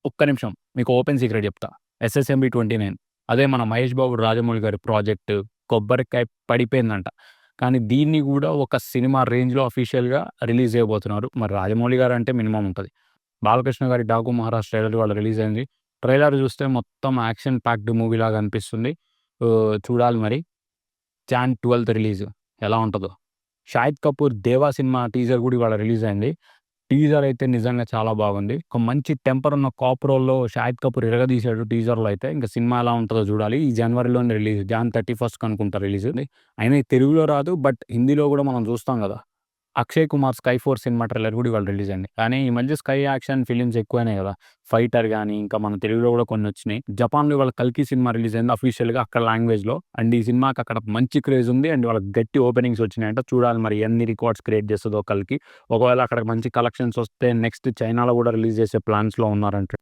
ఒక్క నిమిషం మీకు ఓపెన్ సీక్రెట్ చెప్తా. 'ఎస్ఎస్ఎంబీ 29' అదే మన 'మహేష్ బాబు', 'రాజమౌళి' గారి ప్రాజెక్ట్ 'కొబ్బరికాయ' పడిపోయిందంట. కానీ దీన్ని గూడా ఒక సినిమా రేంజ్‌లో అఫీషియల్‌గా రిలీజ్ చేయబోతున్నారు. మరి 'రాజమౌళి' గారు అంటే మినిమమ్ ఉంటది. 'బాలకృష్ణ' గారి 'డాకు మహారాజ్' ట్రైలర్ ఇవాళ రిలీజ్ అయింది. ట్రైలర్ చూస్తే మొత్తం యాక్షన్ ప్యాక్డ్ మూవీలాగా అనిపిస్తుంది. చూడాలి మరి. జాన్ 12థ్ రిలీజ్ ఎలా ఉంటదో. 'షాహిద్ కపూర్' 'దేవా' సినిమా టీజర్ గూడా ఇవాళ రిలీజ్ అయింది. టీజర్ అయితే నిజంగా చాలా బాగుంది. ఒక మంచి టెంపర్ ఉన్న కాప్ రోల్‌లో 'షాహిద్ కపూర్' ఇరగదీశాడు టీజర్‌లో అయితే. ఇంక సినిమా ఎలా ఉంటదో చూడాలి. ఈ జనవరిలోనే రిలీజ్. జాన్ 31st అనుకుంటా రిలీజ్. అయినా ఇది తెలుగులో రాదు. బట్ హిందీలో గూడా మనం చూస్తాం గదా! Akshay Kumar 'sky four' cinema trailer గూడా ఇవాళ రిలీజ్ అయింది. కానీ ఈ మధ్య స్కై యాక్షన్ ఫిల్మ్స్ ఎక్కువైనాయి గదా! 'ఫైటర్' గాని, ఇంకా మన తెలుగులో గూడా కొన్నొచ్చినాయి. జపాన్‌లో ఇవాళ 'కల్కి' సినిమా రిలీజ్ అయింది అఫీషియల్‌గా అక్కడ లాంగ్వేజ్‌లో. అండ్ ఈ సినిమాకి అక్కడ మంచి క్రేజ్ ఉంది. అండ్ వాళ్ళకి గట్టి ఓపెనింగ్స్ వచ్చినాయంట. చూడాలి మరి ఎన్ని రికార్డ్స్ క్రియేట్ చేస్తదో 'కల్కి'. ఒకవేళ అక్కడ మంచి కలెక్షన్స్ వస్తే నెక్స్ట్ చైనాలో గూడా రిలీజ్ చేసే ప్లాన్స్‌లో ఉన్నారంట.